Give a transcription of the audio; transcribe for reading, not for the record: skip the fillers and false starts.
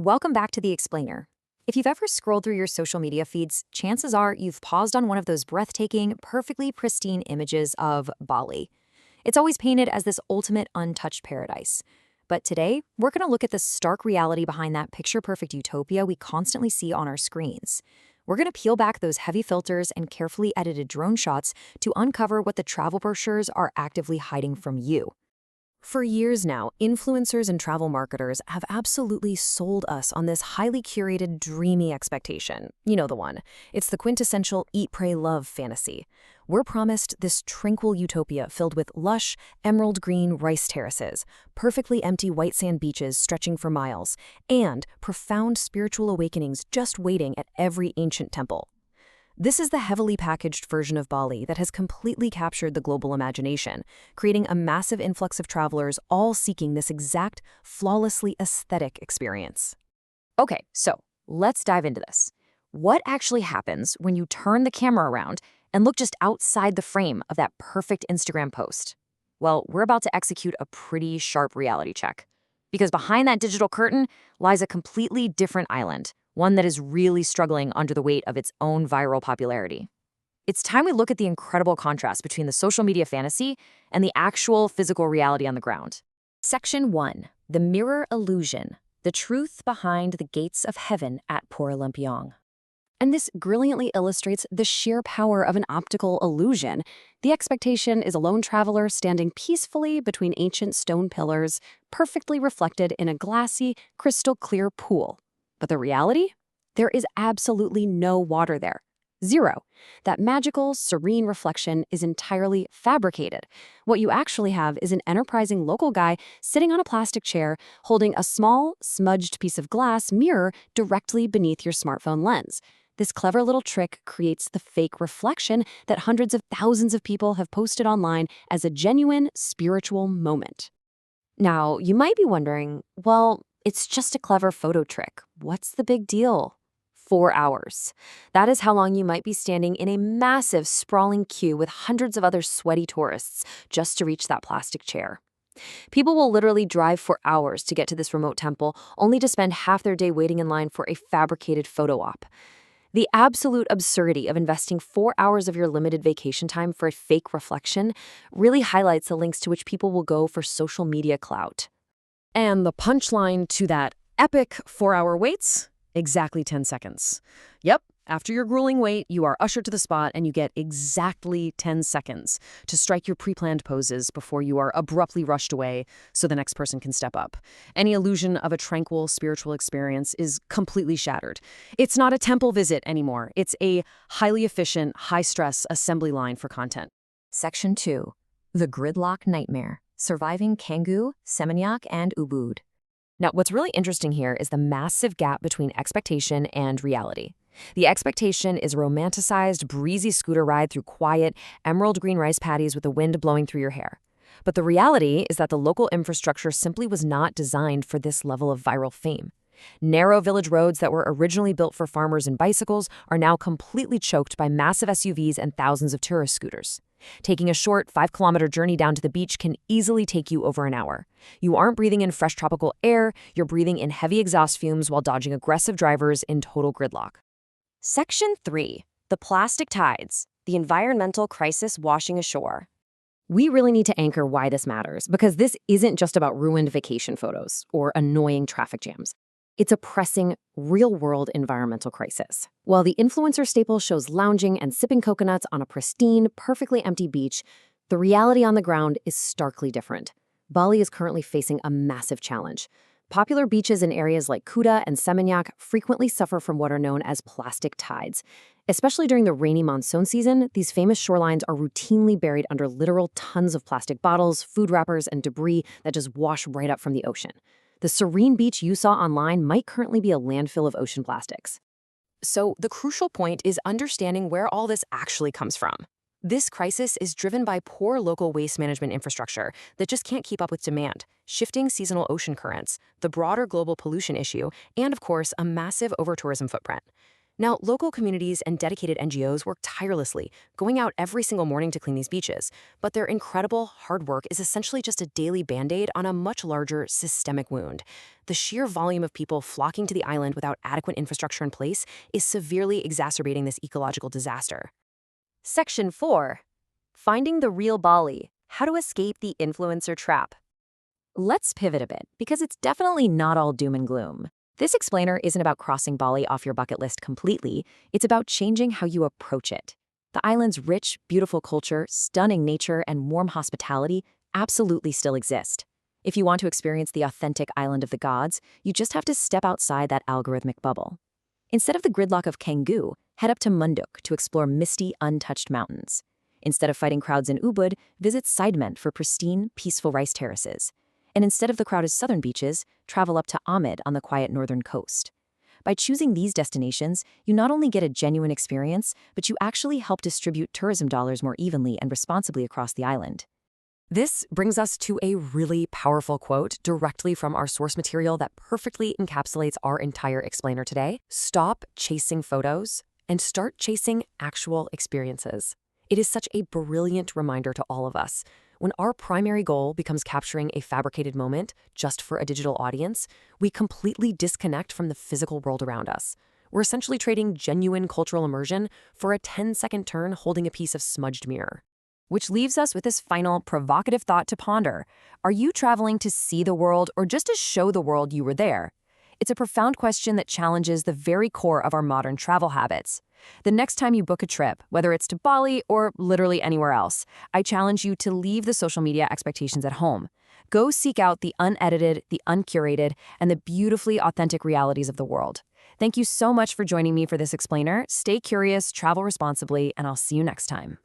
Welcome back to The Explainer. If you've ever scrolled through your social media feeds, chances are you've paused on one of those breathtaking, perfectly pristine images of Bali. It's always painted as this ultimate untouched paradise. But today, we're going to look at the stark reality behind that picture-perfect utopia we constantly see on our screens. We're going to peel back those heavy filters and carefully edited drone shots to uncover what the travel brochures are actively hiding from you. For years now, influencers and travel marketers have absolutely sold us on this highly curated, dreamy expectation. You know the one. It's the quintessential eat, pray, love fantasy. We're promised this tranquil utopia filled with lush, emerald green rice terraces, perfectly empty white sand beaches stretching for miles, and profound spiritual awakenings just waiting at every ancient temple. This is the heavily packaged version of Bali that has completely captured the global imagination, creating a massive influx of travelers all seeking this exact, flawlessly aesthetic experience. Okay, so let's dive into this. What actually happens when you turn the camera around and look just outside the frame of that perfect Instagram post? Well, we're about to execute a pretty sharp reality check. Because behind that digital curtain lies a completely different island, one that is really struggling under the weight of its own viral popularity. It's time we look at the incredible contrast between the social media fantasy and the actual physical reality on the ground. Section 1. The Mirror Illusion. The Truth Behind the Gates of Heaven at Kuala Lumpur. And this brilliantly illustrates the sheer power of an optical illusion. The expectation is a lone traveler standing peacefully between ancient stone pillars, perfectly reflected in a glassy, crystal-clear pool. But the reality? There is absolutely no water there. Zero. That magical, serene reflection is entirely fabricated. What you actually have is an enterprising local guy sitting on a plastic chair holding a small, smudged piece of glass mirror directly beneath your smartphone lens. This clever little trick creates the fake reflection that hundreds of thousands of people have posted online as a genuine spiritual moment. Now, you might be wondering, well, it's just a clever photo trick. What's the big deal? 4 hours. That is how long you might be standing in a massive, sprawling queue with hundreds of other sweaty tourists just to reach that plastic chair. People will literally drive for hours to get to this remote temple, only to spend half their day waiting in line for a fabricated photo op. The absolute absurdity of investing 4 hours of your limited vacation time for a fake reflection really highlights the lengths to which people will go for social media clout. And the punchline to that epic 4-hour waits? Exactly 10 seconds. Yep, after your grueling wait, you are ushered to the spot and you get exactly 10 seconds to strike your pre-planned poses before you are abruptly rushed away so the next person can step up. Any illusion of a tranquil spiritual experience is completely shattered. It's not a temple visit anymore. It's a highly efficient, high-stress assembly line for content. Section 2. The Gridlock Nightmare. Surviving Canggu, Seminyak, and Ubud. Now, what's really interesting here is the massive gap between expectation and reality. The expectation is a romanticized, breezy scooter ride through quiet, emerald green rice paddies with the wind blowing through your hair. But the reality is that the local infrastructure simply was not designed for this level of viral fame. Narrow village roads that were originally built for farmers and bicycles are now completely choked by massive SUVs and thousands of tourist scooters. Taking a short 5-kilometer journey down to the beach can easily take you over an hour. You aren't breathing in fresh tropical air, you're breathing in heavy exhaust fumes while dodging aggressive drivers in total gridlock. Section 3. The Plastic Tides. The Environmental Crisis Washing Ashore. We really need to anchor why this matters, because this isn't just about ruined vacation photos or annoying traffic jams. It's a pressing, real-world environmental crisis. While the influencer staple shows lounging and sipping coconuts on a pristine, perfectly empty beach, the reality on the ground is starkly different. Bali is currently facing a massive challenge. Popular beaches in areas like Kuta and Seminyak frequently suffer from what are known as plastic tides. Especially during the rainy monsoon season, these famous shorelines are routinely buried under literal tons of plastic bottles, food wrappers, and debris that just wash right up from the ocean. The serene beach you saw online might currently be a landfill of ocean plastics. So the crucial point is understanding where all this actually comes from. This crisis is driven by poor local waste management infrastructure that just can't keep up with demand, shifting seasonal ocean currents, the broader global pollution issue, and of course, a massive over-tourism footprint. Now, local communities and dedicated NGOs work tirelessly, going out every single morning to clean these beaches. But their incredible hard work is essentially just a daily band-aid on a much larger systemic wound. The sheer volume of people flocking to the island without adequate infrastructure in place is severely exacerbating this ecological disaster. Section 4. Finding the real Bali. How to escape the influencer trap. Let's pivot a bit, because it's definitely not all doom and gloom. This explainer isn't about crossing Bali off your bucket list completely. It's about changing how you approach it. The island's rich, beautiful culture, stunning nature, and warm hospitality absolutely still exist. If you want to experience the authentic island of the gods, you just have to step outside that algorithmic bubble. Instead of the gridlock of Canggu, head up to Munduk to explore misty, untouched mountains. Instead of fighting crowds in Ubud, visit Sidement for pristine, peaceful rice terraces. And instead of the crowded southern beaches, travel up to Ahmed on the quiet northern coast. By choosing these destinations, you not only get a genuine experience, but you actually help distribute tourism dollars more evenly and responsibly across the island. This brings us to a really powerful quote directly from our source material that perfectly encapsulates our entire explainer today. Stop chasing photos and start chasing actual experiences. It is such a brilliant reminder to all of us. When our primary goal becomes capturing a fabricated moment just for a digital audience, we completely disconnect from the physical world around us. We're essentially trading genuine cultural immersion for a 10-second turn holding a piece of smudged mirror. Which leaves us with this final provocative thought to ponder. Are you traveling to see the world or just to show the world you were there? It's a profound question that challenges the very core of our modern travel habits. The next time you book a trip, whether it's to Bali or literally anywhere else, I challenge you to leave the social media expectations at home. Go seek out the unedited, the uncurated, and the beautifully authentic realities of the world. Thank you so much for joining me for this explainer. Stay curious, travel responsibly, and I'll see you next time.